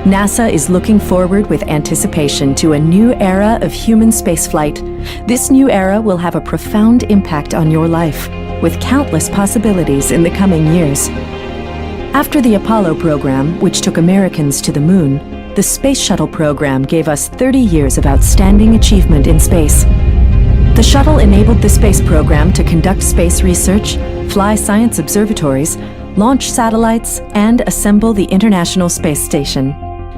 NASA is looking forward with anticipation to a new era of human spaceflight. This new era will have a profound impact on your life, with countless possibilities in the coming years. After the Apollo program, which took Americans to the moon, the Space Shuttle program gave us 30 years of outstanding achievement in space. The shuttle enabled the space program to conduct space research, fly science observatories, launch satellites, and assemble the International Space Station.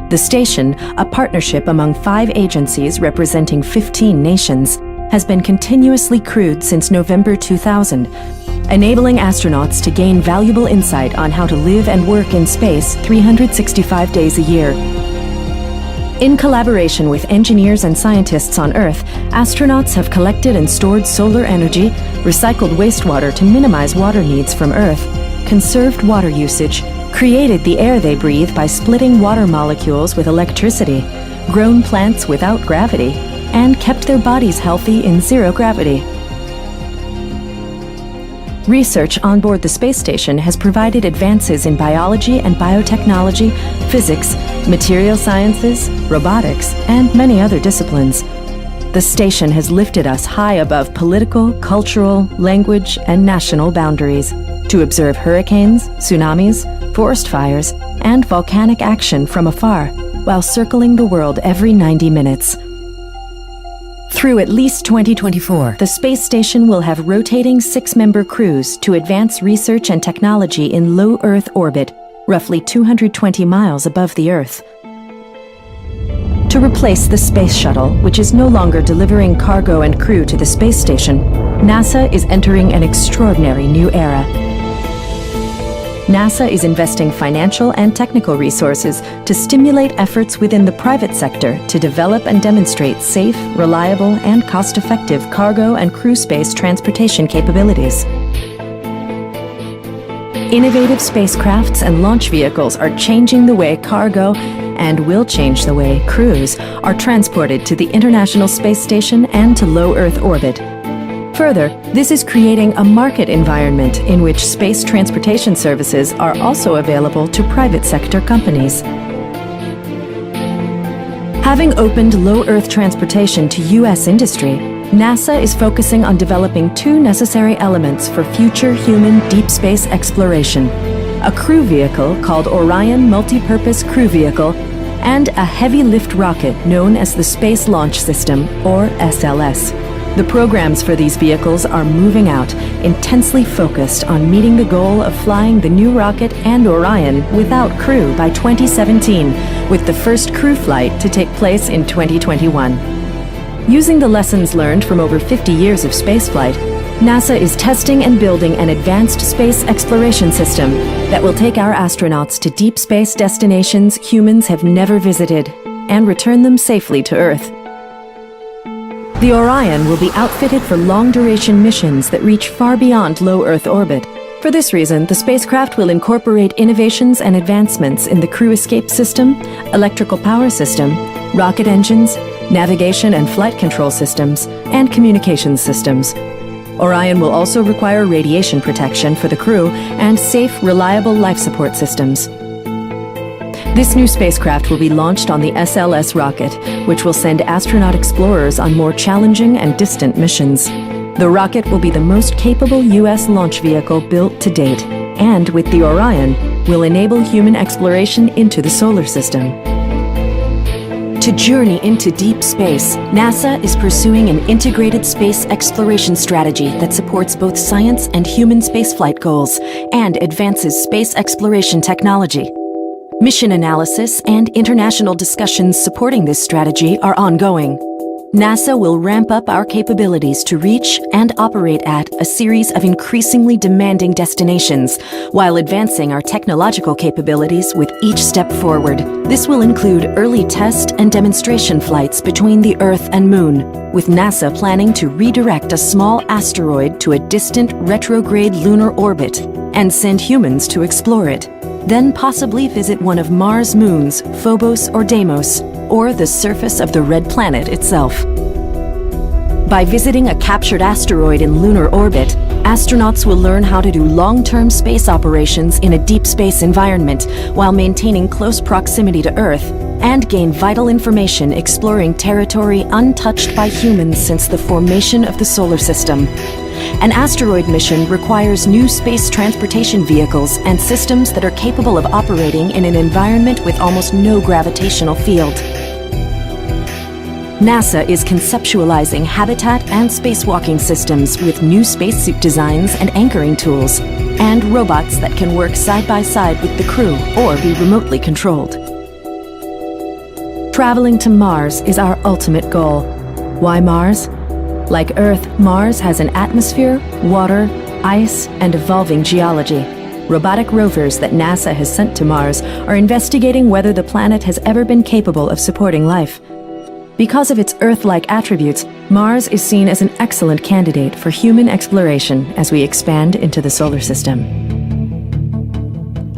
The station, a partnership among 5 agencies representing 15 nations, has been continuously crewed since November 2000, enabling astronauts to gain valuable insight on how to live and work in space 365 days a year. In collaboration with engineers and scientists on Earth, astronauts have collected and stored solar energy, recycled wastewater to minimize water needs from Earth, conserved water usage, created the air they breathe by splitting water molecules with electricity, grown plants without gravity, and kept their bodies healthy in zero gravity. Research on board the space station has provided advances in biology and biotechnology, physics, material sciences, robotics, and many other disciplines. The station has lifted us high above political, cultural, language, and national boundaries to observe hurricanes, tsunamis, forest fires, and volcanic action from afar while circling the world every 90 minutes. Through at least 2024, the space station will have rotating 6-member crews to advance research and technology in low Earth orbit, roughly 220 miles above the Earth. To replace the Space Shuttle, which is no longer delivering cargo and crew to the space station, NASA is entering an extraordinary new era. NASA is investing financial and technical resources to stimulate efforts within the private sector to develop and demonstrate safe, reliable, and cost-effective cargo and crew space transportation capabilities. Innovative spacecrafts and launch vehicles are changing the way cargo and will change the way crews are transported to the International Space Station and to low Earth orbit. Further, this is creating a market environment in which space transportation services are also available to private sector companies. Having opened low Earth transportation to U.S. industry, NASA is focusing on developing 2 necessary elements for future human deep space exploration: a crew vehicle called Orion Multipurpose Crew Vehicle and a heavy lift rocket known as the Space Launch System, or SLS. The programs for these vehicles are moving out, intensely focused on meeting the goal of flying the new rocket and Orion without crew by 2017, with the first crew flight to take place in 2021. Using the lessons learned from over 50 years of spaceflight, NASA is testing and building an advanced space exploration system that will take our astronauts to deep space destinations humans have never visited and return them safely to Earth. The Orion will be outfitted for long-duration missions that reach far beyond low Earth orbit. For this reason, the spacecraft will incorporate innovations and advancements in the crew escape system, electrical power system, rocket engines, navigation and flight control systems, and communications systems. Orion will also require radiation protection for the crew and safe, reliable life support systems. This new spacecraft will be launched on the SLS rocket, which will send astronaut explorers on more challenging and distant missions. The rocket will be the most capable U.S. launch vehicle built to date, and with the Orion, will enable human exploration into the solar system. To journey into deep space, NASA is pursuing an integrated space exploration strategy that supports both science and human spaceflight goals and advances space exploration technology. Mission analysis and international discussions supporting this strategy are ongoing. NASA will ramp up our capabilities to reach and operate at a series of increasingly demanding destinations, while advancing our technological capabilities with each step forward. This will include early test and demonstration flights between the Earth and Moon, with NASA planning to redirect a small asteroid to a distant retrograde lunar orbit and send humans to explore it. Then possibly visit one of Mars' moons, Phobos or Deimos, or the surface of the red planet itself. By visiting a captured asteroid in lunar orbit, astronauts will learn how to do long-term space operations in a deep space environment while maintaining close proximity to Earth, and gain vital information exploring territory untouched by humans since the formation of the solar system. An asteroid mission requires new space transportation vehicles and systems that are capable of operating in an environment with almost no gravitational field. NASA is conceptualizing habitat and spacewalking systems with new spacesuit designs and anchoring tools, and robots that can work side by side with the crew or be remotely controlled. Traveling to Mars is our ultimate goal. Why Mars? Like Earth, Mars has an atmosphere, water, ice, and evolving geology. Robotic rovers that NASA has sent to Mars are investigating whether the planet has ever been capable of supporting life. Because of its Earth-like attributes, Mars is seen as an excellent candidate for human exploration as we expand into the solar system.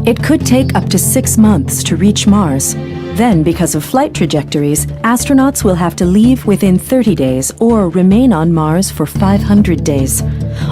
It could take up to 6 months to reach Mars. Then, because of flight trajectories, astronauts will have to leave within 30 days or remain on Mars for 500 days.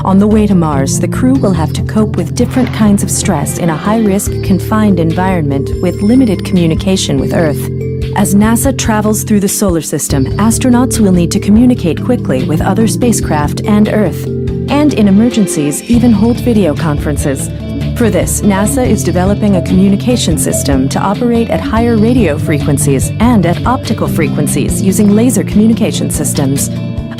On the way to Mars, the crew will have to cope with different kinds of stress in a high-risk, confined environment with limited communication with Earth. As NASA travels through the solar system, astronauts will need to communicate quickly with other spacecraft and Earth, and in emergencies, even hold video conferences. For this, NASA is developing a communication system to operate at higher radio frequencies and at optical frequencies using laser communication systems.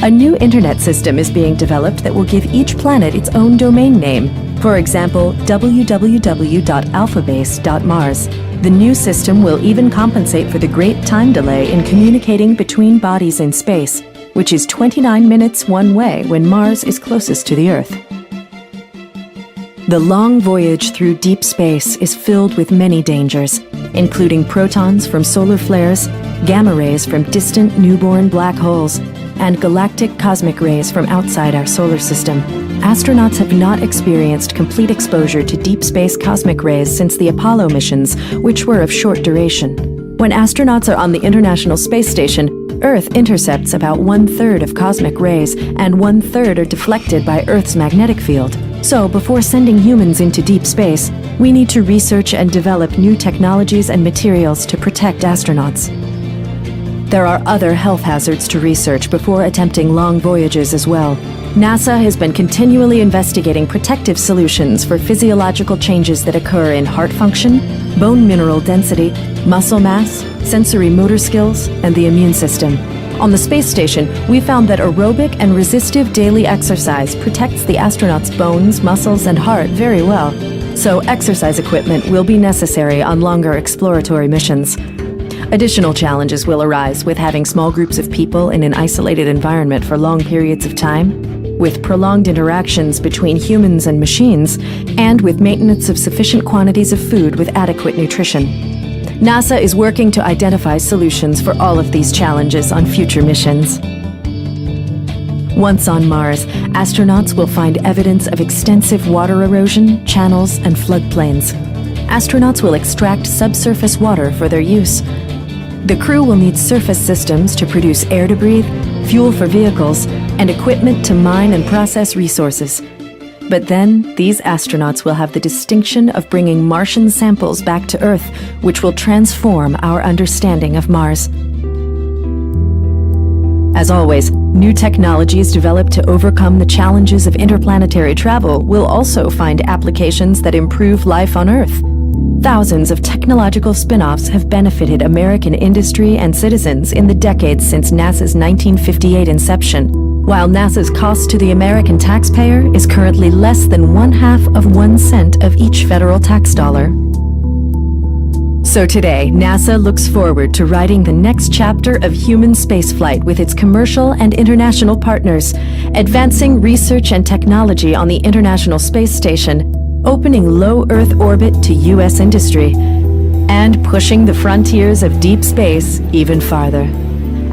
A new internet system is being developed that will give each planet its own domain name. For example, www.alphabase.mars. The new system will even compensate for the great time delay in communicating between bodies in space, which is 29 minutes one way when Mars is closest to the Earth. The long voyage through deep space is filled with many dangers, including protons from solar flares, gamma rays from distant newborn black holes, and galactic cosmic rays from outside our solar system. Astronauts have not experienced complete exposure to deep space cosmic rays since the Apollo missions, which were of short duration. When astronauts are on the International Space Station, Earth intercepts about 1/3 of cosmic rays, and 1/3 are deflected by Earth's magnetic field. So, before sending humans into deep space, we need to research and develop new technologies and materials to protect astronauts. There are other health hazards to research before attempting long voyages as well. NASA has been continually investigating protective solutions for physiological changes that occur in heart function, bone mineral density, muscle mass, sensory motor skills, and the immune system. On the space station, we found that aerobic and resistive daily exercise protects the astronauts' bones, muscles, and heart very well. So exercise equipment will be necessary on longer exploratory missions. Additional challenges will arise with having small groups of people in an isolated environment for long periods of time, with prolonged interactions between humans and machines, and with maintenance of sufficient quantities of food with adequate nutrition. NASA is working to identify solutions for all of these challenges on future missions. Once on Mars, astronauts will find evidence of extensive water erosion, channels, and floodplains. Astronauts will extract subsurface water for their use. The crew will need surface systems to produce air to breathe, fuel for vehicles, and equipment to mine and process resources. But then, these astronauts will have the distinction of bringing Martian samples back to Earth, which will transform our understanding of Mars. As always, new technologies developed to overcome the challenges of interplanetary travel will also find applications that improve life on Earth. Thousands of technological spin-offs have benefited American industry and citizens in the decades since NASA's 1958 inception, while NASA's cost to the American taxpayer is currently less than 1/2 of 1 cent of each federal tax dollar. So today, NASA looks forward to writing the next chapter of human spaceflight with its commercial and international partners, advancing research and technology on the International Space Station, opening low Earth orbit to U.S. industry, and pushing the frontiers of deep space even farther.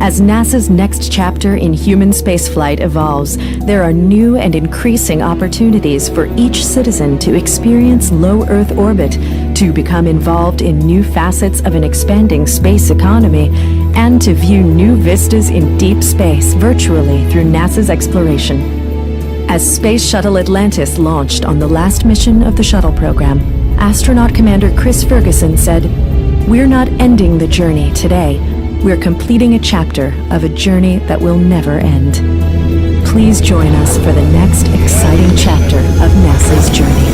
As NASA's next chapter in human spaceflight evolves, there are new and increasing opportunities for each citizen to experience low Earth orbit, to become involved in new facets of an expanding space economy, and to view new vistas in deep space virtually through NASA's exploration. As Space Shuttle Atlantis launched on the last mission of the shuttle program, Astronaut Commander Chris Ferguson said, "We're not ending the journey today. We're completing a chapter of a journey that will never end." Please join us for the next exciting chapter of NASA's journey.